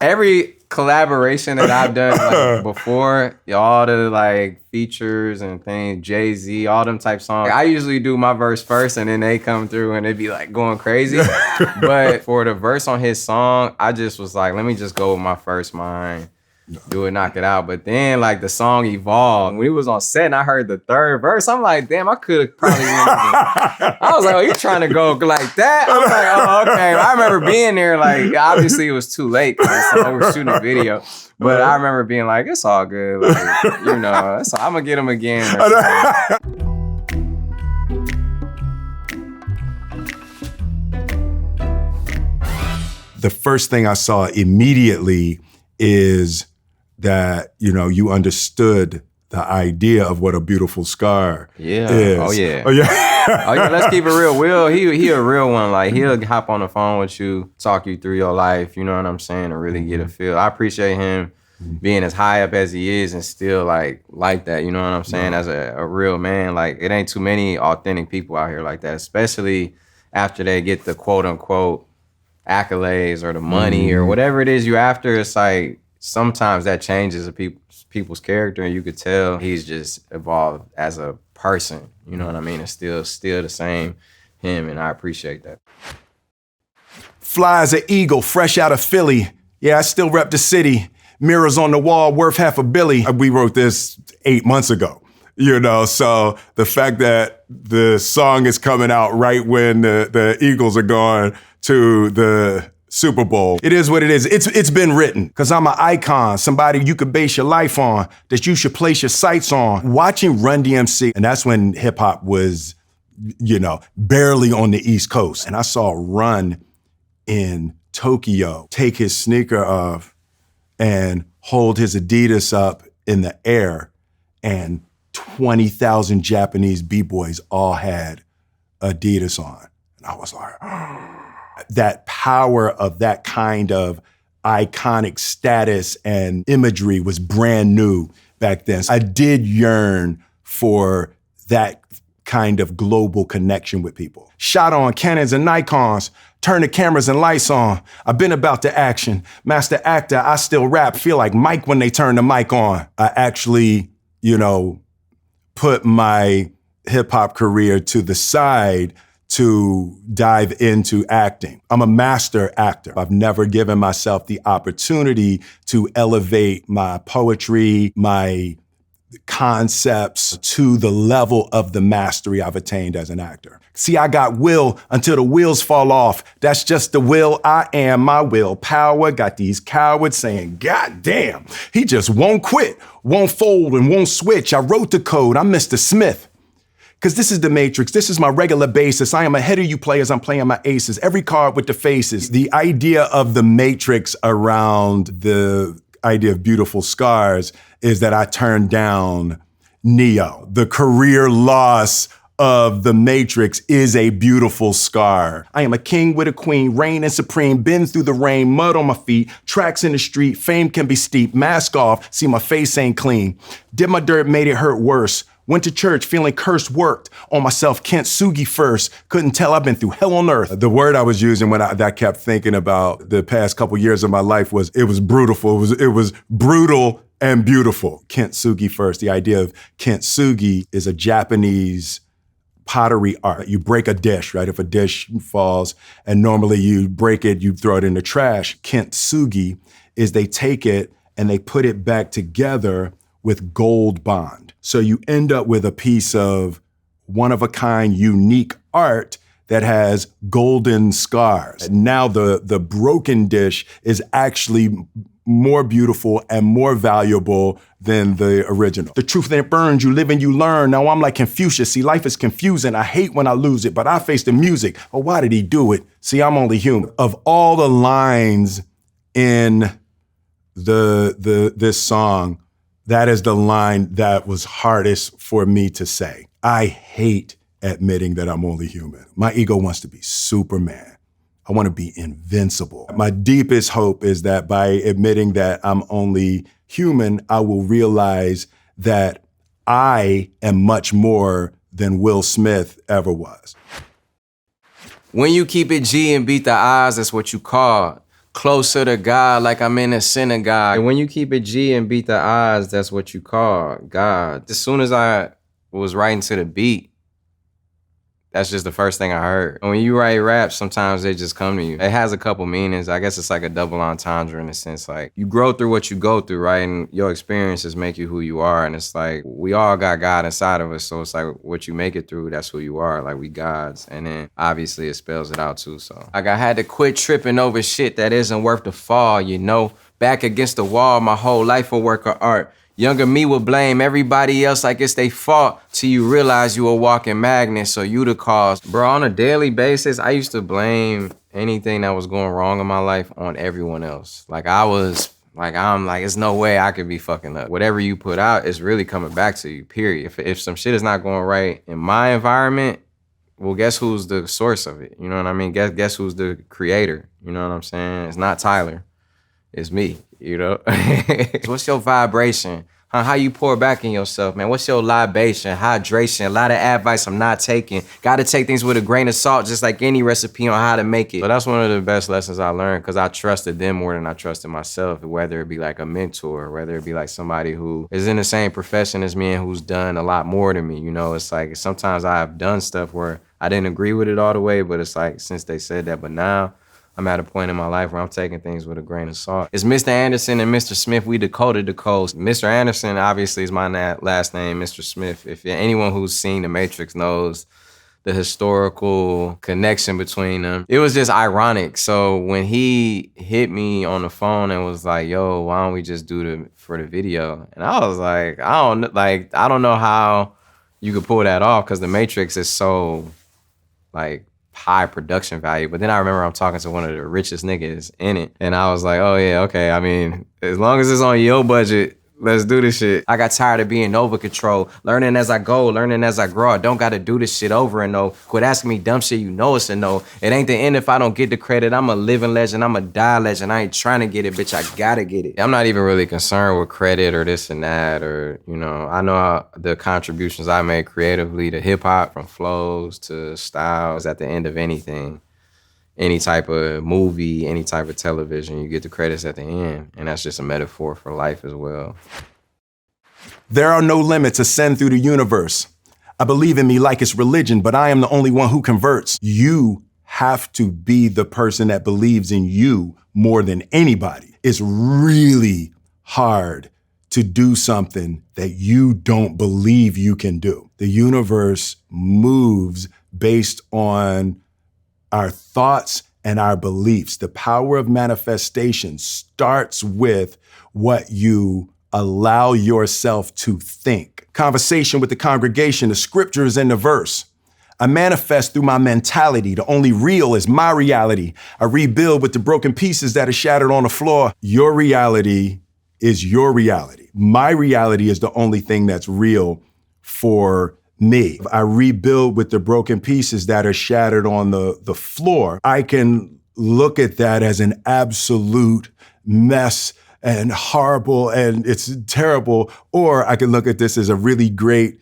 Every collaboration that I've done like, before, all the like features and things, Jay-Z, all them type songs, I usually do my verse first and then they come through and it be like going crazy. But for the verse on his song, I just was like, let me just go with my first mind. Do it, knock it out. But then like the song evolved. When we was on set and I heard the third verse, I'm like, damn, I could have probably I was like, oh, you trying to go like that? I was like, oh, okay. I remember being there, like, obviously it was too late because we were shooting a video. But I remember being like, it's all good. Like, you know, I'm gonna get him again. The first thing I saw immediately is that, you know, you understood the idea of what a beautiful scar is. Oh, yeah. Oh, yeah, let's keep it real. Will, he a real one. Like, he'll hop on the phone with you, talk you through your life, you know what I'm saying, and really get a feel. I appreciate him being as high up as he is and still, like that, you know what I'm saying, as a real man. Like, it ain't too many authentic people out here like that, especially after they get the quote-unquote accolades or the money or whatever it is you after. It's like, sometimes that changes people's character, and you could tell he's just evolved as a person. You know what I mean? It's still the same him, and I appreciate that. Fly as an eagle, fresh out of Philly. Yeah, I still rep the city. Mirrors on the wall, worth $500 million. We wrote this 8 months ago, you know, so the fact that the song is coming out right when the Eagles are going to the Super Bowl. It is what it is. It's been written because I'm an icon, somebody you could base your life on, that you should place your sights on. Watching Run DMC, and that's when hip hop was, you know, barely on the East Coast. And I saw Run in Tokyo take his sneaker off and hold his Adidas up in the air, and 20,000 Japanese B-boys all had Adidas on. And I was like, that power of that kind of iconic status and imagery was brand new back then. I did yearn for that kind of global connection with people. Shot on Canons and Nikons, turn the cameras and lights on. I've been about the action. Master actor, I still rap, feel like Mike when they turn the mic on. I actually, you know, put my hip hop career to the side to dive into acting. I'm a master actor. I've never given myself the opportunity to elevate my poetry, my concepts to the level of the mastery I've attained as an actor. See, I got will until the wheels fall off. That's just the will I am, my willpower. Got these cowards saying, God damn, he just won't quit, won't fold, and won't switch. I wrote the code, I'm Mr. Smith. Because this is the Matrix, this is my regular basis. I am ahead of you players, I'm playing my aces. Every card with the faces. The idea of the Matrix around the idea of beautiful scars is that I turned down Neo. The career loss of the Matrix is a beautiful scar. I am a king with a queen, reign and supreme, been through the rain, mud on my feet, tracks in the street, fame can be steep, mask off, see my face ain't clean. Did my dirt, made it hurt worse. Went to church feeling cursed, worked on myself, Kintsugi first. Couldn't tell I've been through hell on earth. The word I was using when I kept thinking about the past couple years of my life was, it was brutal. It was brutal and beautiful. Kintsugi first. The idea of Kintsugi is a Japanese pottery art. You break a dish, right? If a dish falls and normally you break it, you throw it in the trash. Kintsugi is they take it and they put it back together with gold bond. So you end up with a piece of one-of-a-kind, unique art that has golden scars. Now the broken dish is actually more beautiful and more valuable than the original. The truth that burns, you live and you learn. Now I'm like Confucius. See, life is confusing. I hate when I lose it, but I face the music. Oh, why did he do it? See, I'm only human. Of all the lines in this song, that is the line that was hardest for me to say. I hate admitting that I'm only human. My ego wants to be Superman. I want to be invincible. My deepest hope is that by admitting that I'm only human, I will realize that I am much more than Will Smith ever was. When you keep it G and beat the odds, that's what you call. closer to God, like I'm in a synagogue. And when you keep it G and beat the odds, that's what you call God. As soon as I was writing to the beat, that's just the first thing I heard. And when you write rap, sometimes they just come to you. It has a couple meanings. I guess it's like a double entendre in a sense. Like, you grow through what you go through, right? And your experiences make you who you are. And it's like, we all got God inside of us. So it's like, what you make it through, that's who you are. Like, we gods. And then obviously it spells it out too. So like, I had to quit tripping over shit that isn't worth the fall, you know? Back against the wall, my whole life a work of art. Younger me would blame everybody else like it's their fault till you realize you a walking magnet, so you the cause. Bro, on a daily basis, I used to blame anything that was going wrong in my life on everyone else. Like, I'm like, there's no way I could be fucking up. Whatever you put out is really coming back to you, period. If some shit is not going right in my environment, well, guess who's the source of it? You know what I mean? Guess who's the creator? You know what I'm saying? It's not Tyler. It's me, you know? What's your vibration? How you pour back in yourself, man? What's your libation, hydration? A lot of advice I'm not taking. Gotta take things with a grain of salt, just like any recipe on how to make it. So that's one of the best lessons I learned, because I trusted them more than I trusted myself, whether it be like a mentor, whether it be like somebody who is in the same profession as me and who's done a lot more than me. You know, it's like sometimes I've done stuff where I didn't agree with it all the way, but it's like, since they said that, but now I'm at a point in my life where I'm taking things with a grain of salt. It's Mr. Anderson and Mr. Smith. We decoded the codes. Mr. Anderson obviously is my last name. Mr. Smith, if anyone who's seen The Matrix knows the historical connection between them. It was just ironic. So when he hit me on the phone and was like, yo, why don't we just do for the video? And I was like, I don't know how you could pull that off, because The Matrix is so like high production value. But then I remember I'm talking to one of the richest niggas in it, and I was like, oh yeah, okay, I mean, as long as it's on your budget, let's do this shit. I got tired of being over control, learning as I go, learning as I grow. I don't gotta do this shit over and over. Quit asking me dumb shit, you know it's a no. It ain't the end if I don't get the credit. I'm a living legend, I'm a die legend. I ain't trying to get it, bitch, I gotta get it. I'm not even really concerned with credit or this and that, or, you know, I know the contributions I made creatively to hip hop, from flows to styles. At the end of anything, any type of movie, any type of television, you get the credits at the end. And that's just a metaphor for life as well. There are no limits. Ascend through the universe. I believe in me like it's religion, but I am the only one who converts. You have to be the person that believes in you more than anybody. It's really hard to do something that you don't believe you can do. The universe moves based on our thoughts and our beliefs. The power of manifestation starts with what you allow yourself to think. Conversation with the congregation, the scriptures and the verse. I manifest through my mentality. The only real is my reality. I rebuild with the broken pieces that are shattered on the floor. Your reality is your reality. My reality is the only thing that's real for me. I rebuild with the broken pieces that are shattered on the floor. I can look at that as an absolute mess and horrible and it's terrible, or I can look at this as a really great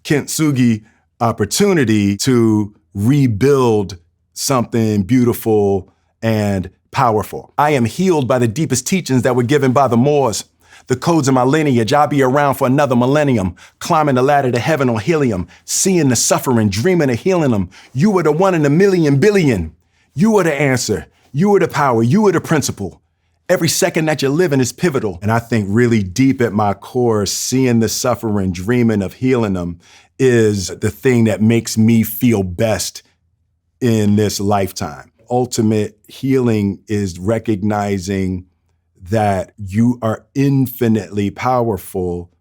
Kintsugi opportunity to rebuild something beautiful and powerful. I am healed by the deepest teachings that were given by the Moors. The codes of my lineage, I'll be around for another millennium, climbing the ladder to heaven on helium, seeing the suffering, dreaming of healing them. You were the one in a million billion. You were the answer. You were the power. You were the principle. Every second that you're living is pivotal. And I think really deep at my core, seeing the suffering, dreaming of healing them is the thing that makes me feel best in this lifetime. Ultimate healing is recognizing that you are infinitely powerful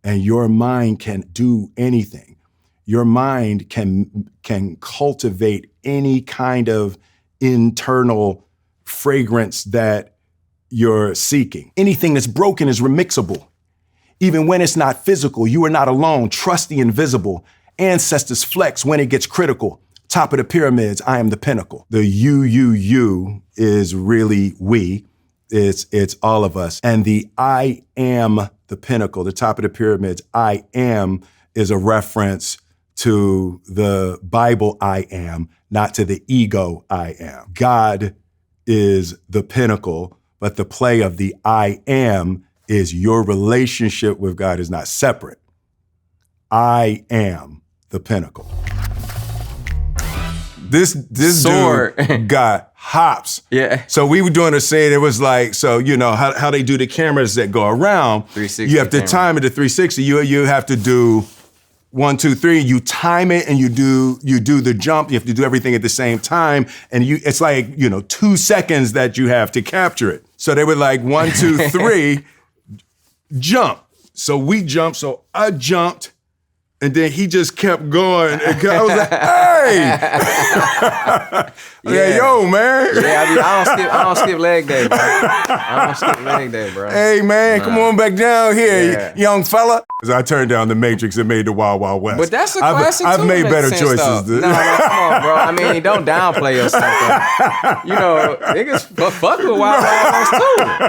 and your mind can do anything. Your mind can cultivate any kind of internal fragrance that you're seeking. Anything that's broken is remixable. Even when it's not physical, you are not alone. Trust the invisible. Ancestors flex when it gets critical. Top of the pyramids, I am the pinnacle. The you is really we. It's all of us. And the I am the pinnacle, the top of the pyramids, I am is a reference to the Bible I am, not to the ego I am. God is the pinnacle, but the play of the I am is your relationship with God is not separate. I am the pinnacle. This Sword. dude got hops. Yeah. So we were doing a scene, it was like, so you know how they do the cameras that go around. 360 you have to camera. time it to 360. You have to do 1, 2, 3. You time it and you do the jump. You have to do everything at the same time. And it's like, 2 seconds that you have to capture it. So they were like 1, 2, 3, jump. So we jumped. So I jumped. And then he just kept going. And I was like, hey! Yeah, yo, man. Yeah, I don't skip leg day, bro. I don't skip leg day, bro. Hey, man, come on back down here, young fella. So I turned down the Matrix and made the Wild Wild West. But that's a classic I've too, made makes better sense, choices. though. No, come on, bro. I mean, don't downplay yourself, though. Niggas fuck with Wild Wild West, too.